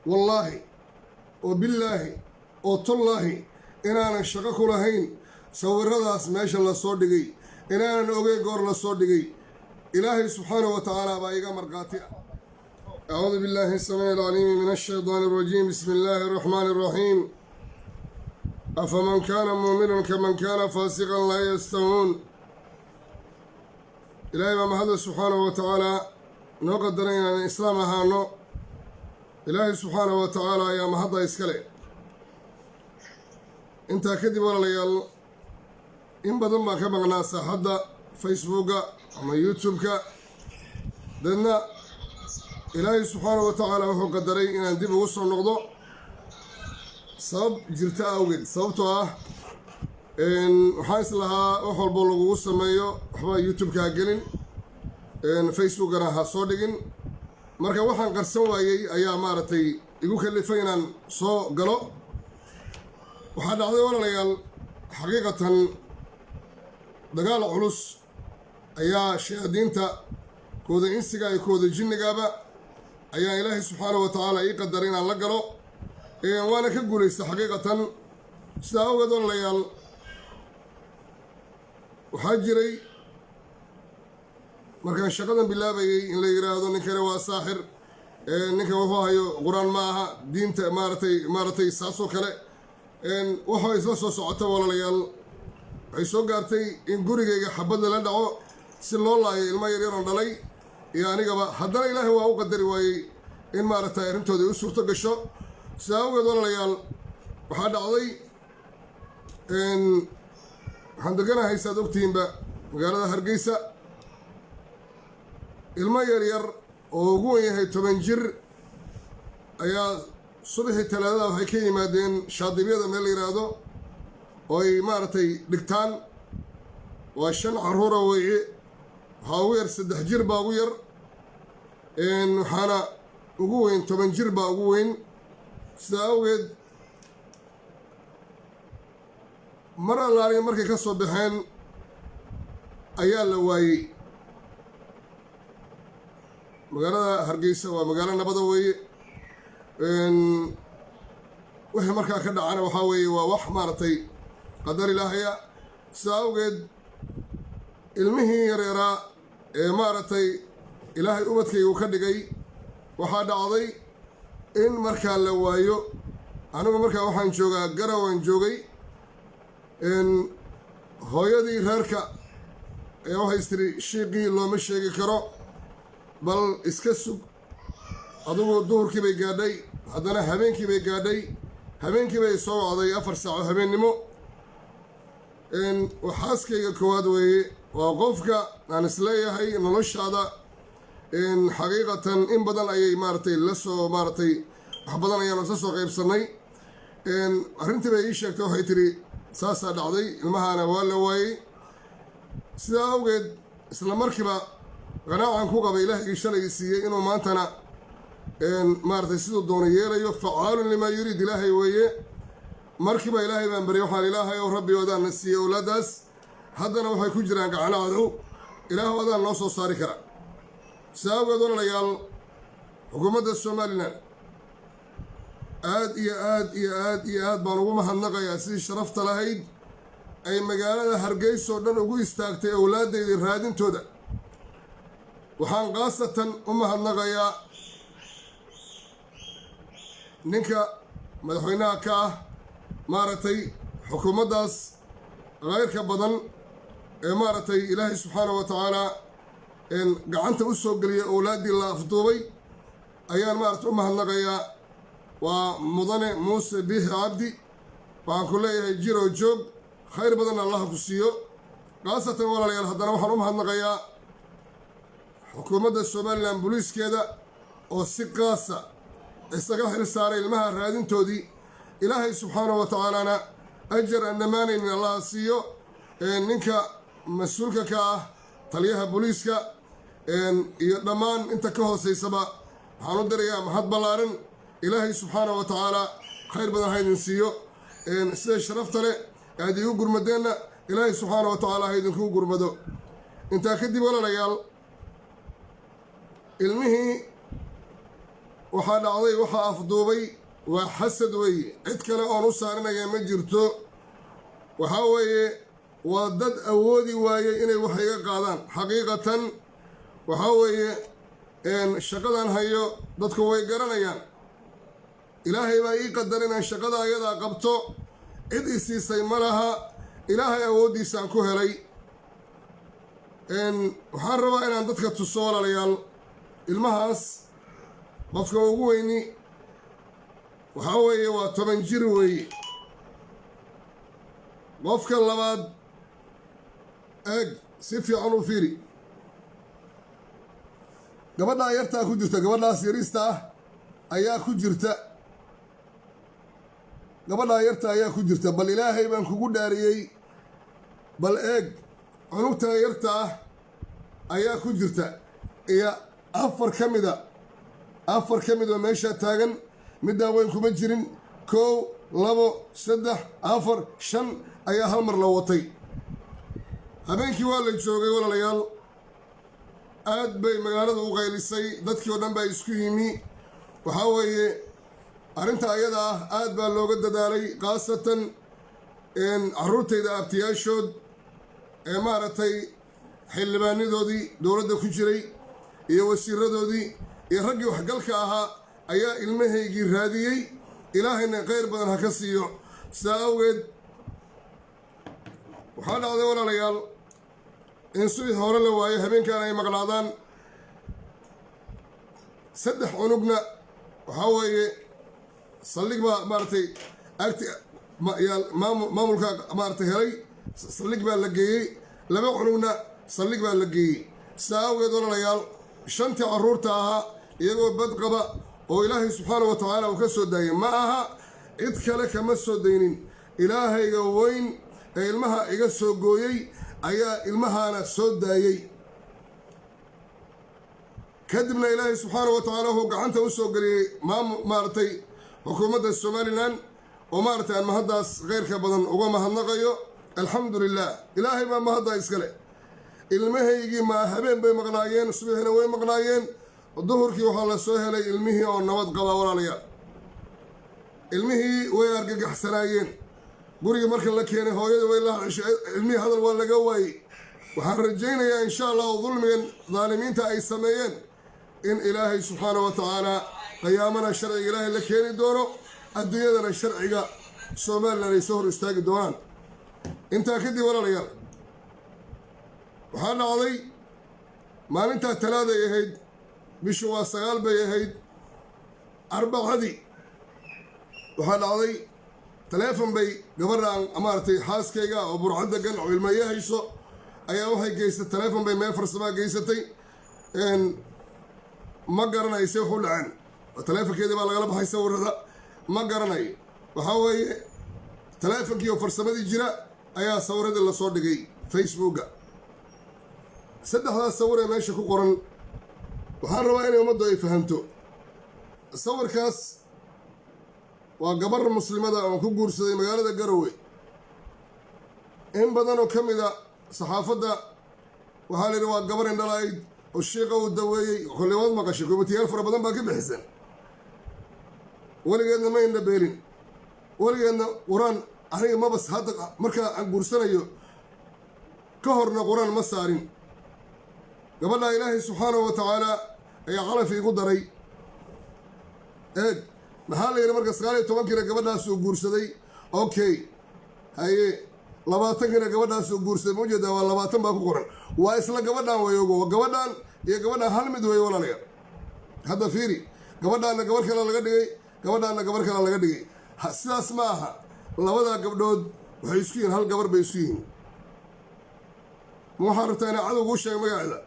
wallaahi oo billaahi oo tallaahi inaanan shaqo ku lahayn sawirradaas meesha la soo dhigay inaanan ogey goor la soo dhigay ilaahay subxaanahu wa tacaala baa iga markhaati ah acuudu billaahi الsamiici الcaliimi min الshayطaani الrajiim bismi illaahi الraxmaani الraxiim afaman kaana muuminan kaman kaana faasiqan laa yastawuun ilaahay baa mahadle subxaanahu wa tacaalaa noo qadaray inaan islaam ahaano ilaahay subxaanahu wa tacaala ayaa mahadda iskale intaa kadib walaalayaal in badan baan ka maqnaa saaxadda facebooka ama youtube-ka dadna ilaahay subxaanahu wa tacaala wuxuu qadaray inaan dib ugu soo noqdo sabab jirta awgeed sababtoo ah waxaan is lahaa wax walbo lagugu sameeyo waxba youtube-ka ha gelin facebookana ha soo dhigin marka waxaan qarsan waayey ayaa maaragtay igu kalifay inaan soo galo waxaa dhacday walaalayaal xaqiiqatan dagaal culus ayaa shayaadiinta kooda insiga iyo kooda jinnigaaba ayaa ilaahay subxaanahu wa tacaala ii qadaray inaan la galo waana ka guulaystay xaqiiqatan sidaa awgeed walaalayaal waxaa jiray markaan shaqadan bilaabayey in la yidhaahdo ninkani waa saaxir ninkan wuxuu hayo qur-aan ma aha diinta maaratay saasoo kale waxaa isla soo socota walaalayaal waxay soo gaartay in gurigayga xabad lala dhaco si loo laayo ilmo yaryaroon dhalay iyo anigaba haddana ilaahay waa u qadari waayey in maaragtay arrintooda u suurto gasho sidaa awgeed walaalayaal waxaa dhacday waxaan deganahay saad ogtihiinba magaalada hargeysa ilmo yaryar oo ugu wen yahay 10 jir ayaa subaxii talaadada waxay ka yimaadeen shaadibyada meel la yidhaahdo oo ay maaragtay dhigtaan waa 5 carruura weeye waxaa ugu yar 3 jir baa ugu yar waxaana ugu weyn 10 jir baa ugu weyn sidaa awgeed mar allaaliya markay ka soo baxeen ayaa la waayey magaalada hargeysa waa magaalo nabada weeye wixii markaa ka dhacana waxaa weeye waa wax maaragtay qadar ilaahaya sidaa awgeed ilmihii yaryaraa ee maaragtay ilaahay ubadkaygu ka dhigay waxaa dhacday in markaa la waayo anigu markaa waxaan joogaa garawaan joogay hooyadii reerka ee waxay istiri shiiqii looma sheegi karo bal iska sug adugu duhurkii bay gaadhay haddana habeenkii bay gaadhay habeenkii bay soo wacday 4 saaco habeennimo xaaskayga koowaad weeye waa qofka aan isleeyahay noloshaada xaqiiqatan in badan ayay maaragtay la soo maaragtay wax badan ayaanu isla soo qaybsannay arrintii bay ii sheegtay waxay tidhi saasaa dhacday ilmahaana waa la waayey sidaa awgeed isla markiiba qanaacan ku qaba ilaahigii shalay siiyey inuu maantana maaragtay siduu doono yeelayo facaalun limaa yuriid ilaahay weeye markiiba ilaahay baan baryay waxaan ilaahay ow rabbi odaanna siiyey owlaaddaas haddana waxay ku jiraan gacano cadow ilaahu adaan noo soo saari kara sidaa awgeed walaalayaal xukuumadda somalilan aad iyo aad iyo aad iyo aad baan ugu mahadnaqayaa sidii sharafta lahayd ay magaalada hargeysa oo dhan ugu istaagtay owlaaddeydii raadintooda waxaan khaasatan u mahadnaqayaa ninka madaxweynaha ka ah maaragtay xukuumaddaas khayrka badan ee maaragtay ilaahay subxaanahu wa tacaalaa gacanta u soo geliyay owlaaddii la afduubay ayaan maaragtay u mahadnaqayaa waa mudane muuse biixi cabdi waxaan ku leeyahay jiroo joog khayr badanna allaha ku siiyo khaasatan walaalayaal haddana waxaan u mahadnaqayaa xukuumadda somalilan booliiskeeda oo si qaasa isaga xil saaray ilmaha raadintoodii ilaahay subxaanahu wa tacaalaana ajar aan dhammaanaynin allaha siiyo ninka mas-uulka ka ah taliyaha booliiska iyo dhammaan inta ka hoosaysaba waxaan u dirayaa mahad ballaaran ilaahay subxaanahu wa tacaalaa khayr badan ha idin siiyo sida sharafta leh aad iigu gurmadeenna ilaahay subxaanahu wa tacaala ha idinkugu gurmado intaa kadib walaalayaal ilmihii waxaa dhacday waxaa afduubay waa xasad weeye cid kale oon u saarinaya ma jirto waxaa weeye waa dad awoodi waayey inay wax iga qaadaan xaqiiqatan waxaa weeye shaqadan hayo dadku way garanayaan ilaahay baa ii qadar inaan shaqada ayadaa qabto cid i siisay ma laha ilaahay awooddiisaan ku helay waxaan rabaa inaan dadka tuso walaalayaal ilmahaas qofka ugu weyni waxaa weeye waa 10 jir weeye qofka labaad eeg si fiican u fiiri gabadhaa yartaa ku jirta gabadhaas yarista ah ayaa ku jirta gabadhaa yarta ayaa ku jirta bal ilaahay baan kugu dhaariyey bal eeg cunugtaa yarta ah ayaa ku jirta iyo afar ka mid oo meeshaa taagan middaa weyn kuma jirin 1 2 3 4 5 ayaa hal mar la watay habeenkii waa la joogay walaalayaal aad bay magaalada u qaylisay dadkii oo dhan baa isku yimi waxaa weeye arrinta ayada ah aad baa looga dadaalay khaasatan carruurtayda abtiyaashood ee maaragtay xildhibaanadoodii dowladda ku jiray iyo wasiiradoodii iyo raggii waxgalka ahaa ayaa ilmahaygii raadiyey ilaahayna khayr badan ha ka siiyo sidaa awgeed waxaa dhacday walaalayaal in subax hore la waayo habeenkan ay maqnaadaan 3 cunugna waxaa weeye saldhig baa maaragtay agti maamulka maaragtay helay saldhig baa la geeyey 2 cunugna saldhig baa la geeyey sidaa awgeed walaalayaal 5 carruurta ahaa iyagoo bad qaba oo ilaahay subxaanahu wa tacaala uu ka soo daayay ma aha cid kale kama soo daynin ilaahayga weyn ee ilmaha iga soo gooyey ayaa ilmahaana soo daayey kadibna ilaahay subxaanahu wa tacaala wuxuu gacanta u soo geliyey maaragtay xukuumadda somalilan oo maaragtay aan mahaddaas khayrka badan uga mahadnaqayo alxamdu lilah ilaahay baa mahaddaa iskale ilmahaygii maa habeen bay maqnaayeen subaxina way maqnaayeen duhurkii waxaa la soo helay ilmihii oo nabad qaba walaalayaal ilmihii way argagaxsanaayeen gurigii marka la keenay hooyada way la heshay ilmihii hadal waa laga waayey waxaan rajaynayaa insha allahu dulmigan daalimiinta ay sameeyeen in ilaahay subxaanahu wa tacaala qiyaamana sharciga ilaahay la keeni doono adduunyadana sharciga somalilan ay soo hor istaagi doonaan intaa kadib walaalayaal waxaa dhacday maalintaa talaaday ahayd bishu waa 9 bay ahayd arbacadii waxaa dhacday taleefon bay gabadhaan maaragtay xaaskayga oo burcad degan oo ilmaye hayso ayaa waxay geysatay taleefon bay meel farsamaa geysatay ma garanayse wuxuu dhaceen taleefonkeedii baa lagala baxay sawirada ma garanayo waxaa weeye taleefonkii oo farsamadii jira ayaa sawiradii lasoo dhigay facebooka 3daas sawir ee meesha ku qoran waxaan rabaa inay ummaddu ay fahamto sawirkaas waa gabar muslimada oo ku guursaday magaalada Garowe in badan oo ka mida saxaafadda waxaa la yidhi waa gabar indhalayd oo sheekha uu daweeyey xullimaad maqashay koobitiyaal fara badan baa ka bixisan weligeedna ma indha beelin weligeedna qur-aan aniga mabas hadda markaa aan guursanayo ka horna qur-aan ma saarin gabadha ilaahay subxaanahu wa tacaala ayaa calaf iigu daray eeg maxaa la yidhi marka 19-kiina gabadhaasuu guursaday okay haye 20-kiina gabadhaasuu guursaday ma ujeedaa waa 20 baa ku qoran waa isla gabadhaan wayogo gabadhaan iyo gabadhaan hal mid weeye walaalayaal hadda fiiri gabadhaanna gabar kale laga dhigay gabadhaanna gabar kale laga dhigay sidaas ma aha labadaa gabdhood waxay isku yihiin hal gabar bay isku yihiin ma waxaa rabtaa inaa cadowga u sheega magaceeda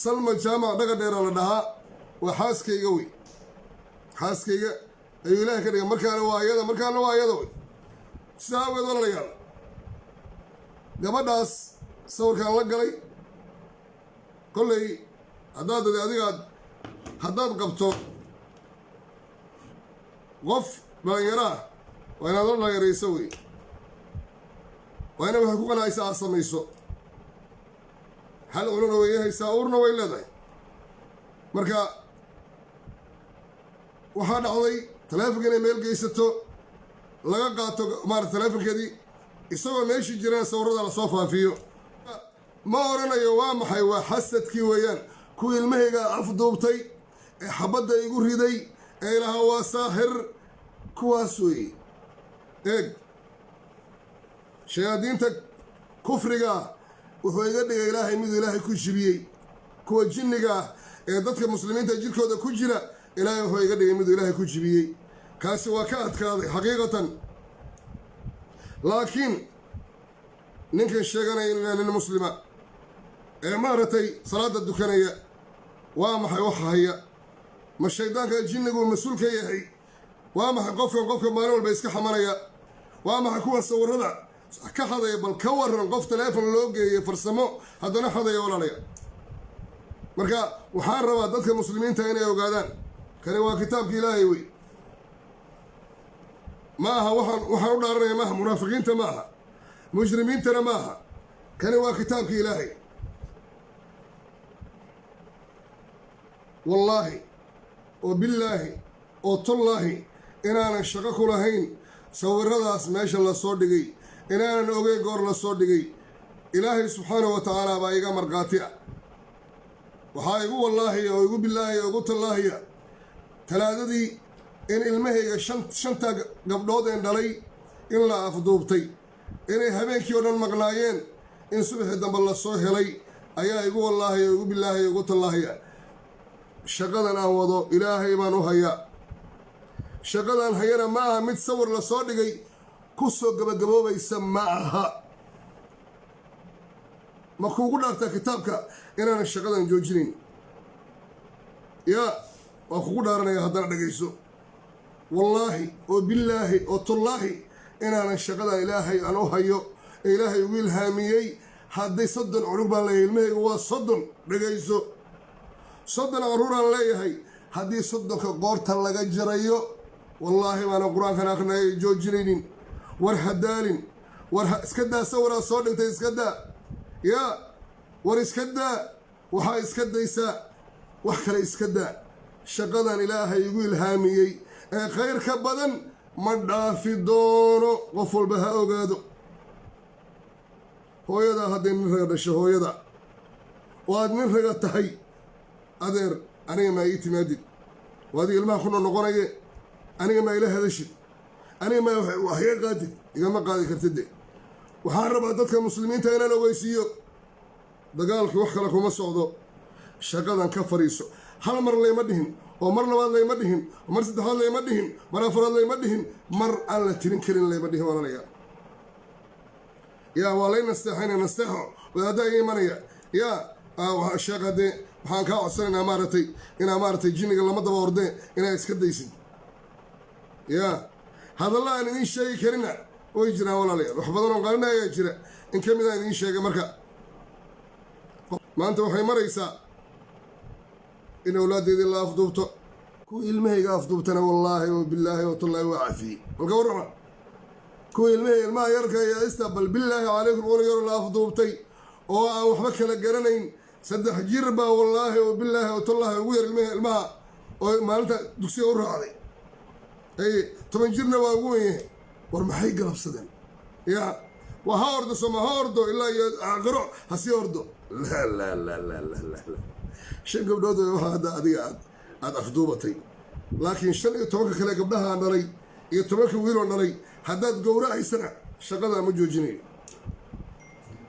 salma jaamac dhaga dheeraa la dhahaa waa xaaskayga wey xaaskayga ayuu ilaahay ka dhigay markaana waa ayada markaana waa ayada wey sidaa awgeed walaalayaal gabadhaas sawirkaan la galay kolley haddaad adigaad haddaad qabto qof dhalinyaro ah waa inaad la dhalinyarayso wey waa ina waxay ku qanacaysa aad samayso hal cunugna way haysaa uurna way leedahay marka waxaa dhacday taleefonka inay meel geysato laga qaato maarata taleefonkeedii isagoo meeshii jirana sawirada lasoo faafiyo ma oranayo waa maxay waa xasadkii weeyaan kuwii ilmahayga afduubtay ee xabadda igu riday ee ilaha waa saaxir kuwaas weeye eeg shayaadiinta kufriga ah wuxuu iga dhigay ilaahay miduu ilaahay ku jibiyey kuwa jinniga ah ee dadka muslimiinta jirkooda ku jira ilaahay wuxuu iga dhigay miduu ilaahay ku jibiyey kaasi waa ka adkaaday xaqiiqatan laakiin ninkan sheeganaya inuu yahay nin muslima ee maaragtay salaada dukanaya waa maxay wax haya ma shaydaanka jinnigu mas-uul ka yahay waa maxay qofka maalin walba iska xamanaya waa maxay kuwa sawirada ka hadaya bal ka waran qof taleefon loo geeyay farsamo haddana hadaya walaalaya marka waxaan rabaa dadka muslimiinta inay ogaadaan kani waa kitaabka ilaahay wey ma aha waxaan u dhaaranaya maaha munaafiqiinta ma aha mujrimiintana ma aha kani waa kitaabka ilaahay wallaahi oo billaahi oo tullaahi inaanan shaqo ku lahayn sawiradaas meesha lasoo dhigay inaanan ogeyn goor lasoo dhigay ilaahay subxaanahu wa tacaala baa iga markhaati ah waxaa igu wallaahiya oo igu billaahiya oo igu tallaahiya talaadadii in ilmahayga shanta gabdhood een dhalay in la afduubtay inay habeenkii oo dhan maqnaayeen in subaxii dambe lasoo helay ayaa igu wallaahiya oo igu billaahiya oo igu tallaahiya shaqadan aan wado ilaahay baan u hayaa shaqadan hayana ma aha mid sawir lasoo dhigay ku soo gabagaboobaysa ma aha ma kuugu dhaartaa kitaabka inaanan shaqadan joojinayn yaa waa kugu dhaaranaya haddana dhegayso wallaahi oo billaahi oo tullaahi inaanan shaqadan ilaahay aan u hayo ee ilaahay ugu ilhaamiyey hadday 30 cunug baan leeyahay ilmahaygu waa 30 dhegayso 30 caruuraan leeyahay haddii 30ka qoorta laga jarayo wallaahi baana qur-aankan akrinaya joojinaynin war hadaalin war iska daa sawiraa soo dhigtay iska daa yaa war iska daa waxaa iska daysaa wax kale iska daa shaqadan ilaahay igu ilhaamiyey ee khayrka badan ma dhaafi doono qof walba ha ogaado hooyadaa hadday nin raga dhasho hooyada oo aad nin raga tahay adeer aniga maa ii timaadid oo adiga ilmaha kuna noqonaye aniga maa ila hadashid aniga maa wax iga qaadid igama qaadi kartide waxaan rabaa dadka muslimiinta inaan ogeysiiyo dagaalkii wax kale kuma socdo shaqadan ka fariiso hal mar layma dhihin oo mar labaad layma dhihin oo mar saddexaad layma dhihin mar afaraad layma dhihin mar aan la tirin karin layma dhihin walaalaya yaa waa lay nasteexayna nasteexo wadaaddaa iga imanaya yaa sheekh haddee waxaan kaa codsanaynaa maaragtay inaa maaragtay jinniga lama daba ordee inaa iska daysid yaa hadalla aan idiin sheegi karina way jiraan walaalayaal wax badan oo qalina ayaa jira in ka mid aan idiin sheegay marka maanta waxay maraysaa in awlaaddeedii la afduubto kuwii ilmahayga afduubtana wallaahi oo billaahi oo tullaahi waa cafiyey malka warrama kuwii ilmaha yarka ayaa istabal billaahi calaykum una yaro la afduubtay oo aan waxba kala garanayn 3 jir baa wallaahi oo billaahi oo tullaahi ugu yar ilmaha oo maalinta dugsiga u raacday ay 10 jirna waa ugu weyn yahay war maxay galabsadeen yaa waa ha ordo soma ha ordo ilaa iyo aqro ha sii ordo la shan gabdhood waxaa hadda adiga aad afduubatay laakiin 15 kale gabdhaha aan dhalay iyo 10 wiiloo dhalay haddaad gowracaysana shaqadaa ma joojinayo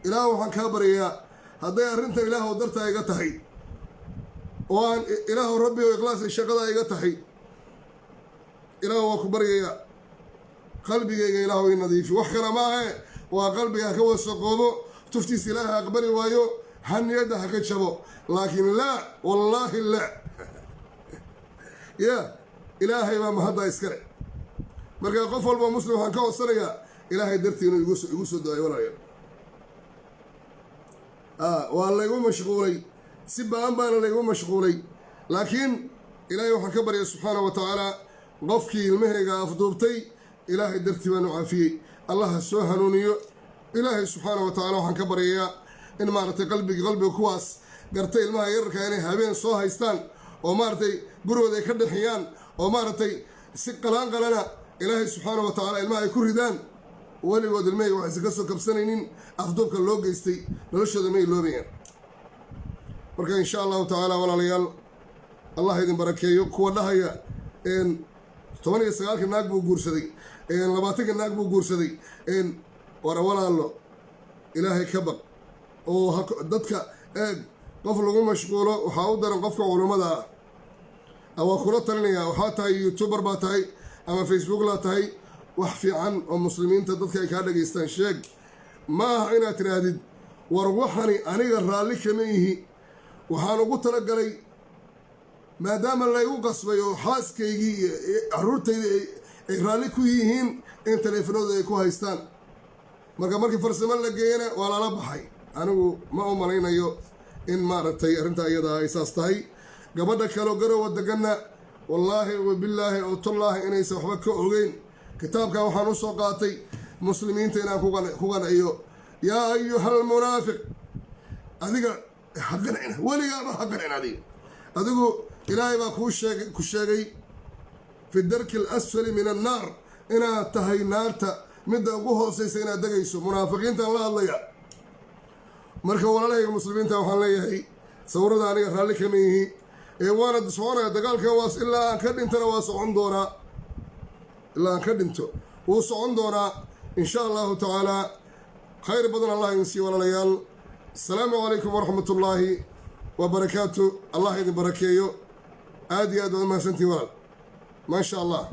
ilaah waxaan kaa baryayaa hadday arrintan ilaahw dartaa iga tahay oo aan ilaahw rabbi oo ikhlaasay shaqadaa iga tahay ilaah waa ku baryayaa qalbigayga ilaahw i nadiifi wax kale maahe waa qalbiga ha ka wasaqoobo tuftiis ilaaha aqbali waayo haniyadda ha ka jabo laakiin laa wallaahi laa yaa ilaahay baa mahaddaa iskale markaa qof walba muslim waxaan ka codsanayaa ilaahay dartii inuu igu soo daayo walaalayaal waa laygu mashquulay si ba'an baana laygu mashquulay laakiin ilaahay waxaan ka baryay subxaana wa tacaala qofkii ilmahayga afduubtay ilaahay dartii baanu caafiyey allah ha soo hanuuniyo ilaahay subxaana wa tacala waxaan ka baryayaa in maaragtay qalbiga kuwaas gartay ilmaha yararka inay habeen soo haystaan oo maaragtay gurigooda ay ka dhexiyaan oo maaragtay si qalaan ilaahay subxaana wa tacaala ilmaha ay ku ridaan weligood ilmahayga waxaysan ka soo kabsanaynin afduubka loo geystay noloshooda ma iloobayaan marka insha allahu tacaala walaalayaal allah idin barakeeyo kuwa dhahaya 19 naag buu guursaday 20 naag buu guursaday wara walaalo ilaahay ka baq oo dadka qof lagu mashquulo waxaa u daran qofka culummada ah waa kula talinaya waxaa tahay youtuber baa tahay ama facebook laa tahay wax fiican oo muslimiinta dadka ay kaa dhageystaan sheeg ma aha inaad tidhaahdid war waxani aniga raalli kama ihi waxaan ugu talagalay maadaama laygu qasbay oo xaaskaygii iyo caruurtayda ay raalli ku yihiin in taleefanooda ay ku haystaan markii farsamo la geeyana waa lala baxay anigu ma u malaynayo in maaragtay arrintaa iyadaa ay saas tahay gabadha kaleo garowa deganna wallaahi wabillaahi oo tallaahi inaysan waxba ka ogeyn kitaabkan waxaan u soo qaatay muslimiinta inaan ku qanciyo yaa ayuhal munaafiq adiga haqancin weligaaba haqancin adigu ilaahay baa ku sheegay fi darki alasfali min annaar inaad tahay naarta midda ugu hoosaysa inaad degayso munaafiqiintaan la hadlaya marka walaalahayga muslimiinta waxaan leeyahay sawirada aniga raalli kama yihi waana soconaya dagaalka waas ilaa aan ka dhintana waa socon doonaa ilaa aan ka dhinto wuu socon doonaa insha allahu tacaalaa khayr badan allah idin sii walaalayaal asalaamu calaykum waraxmat ullaahi wabarakaatu allah idin barakeeyo aad iyo aad baad mahadsantihin walaal maa sha allah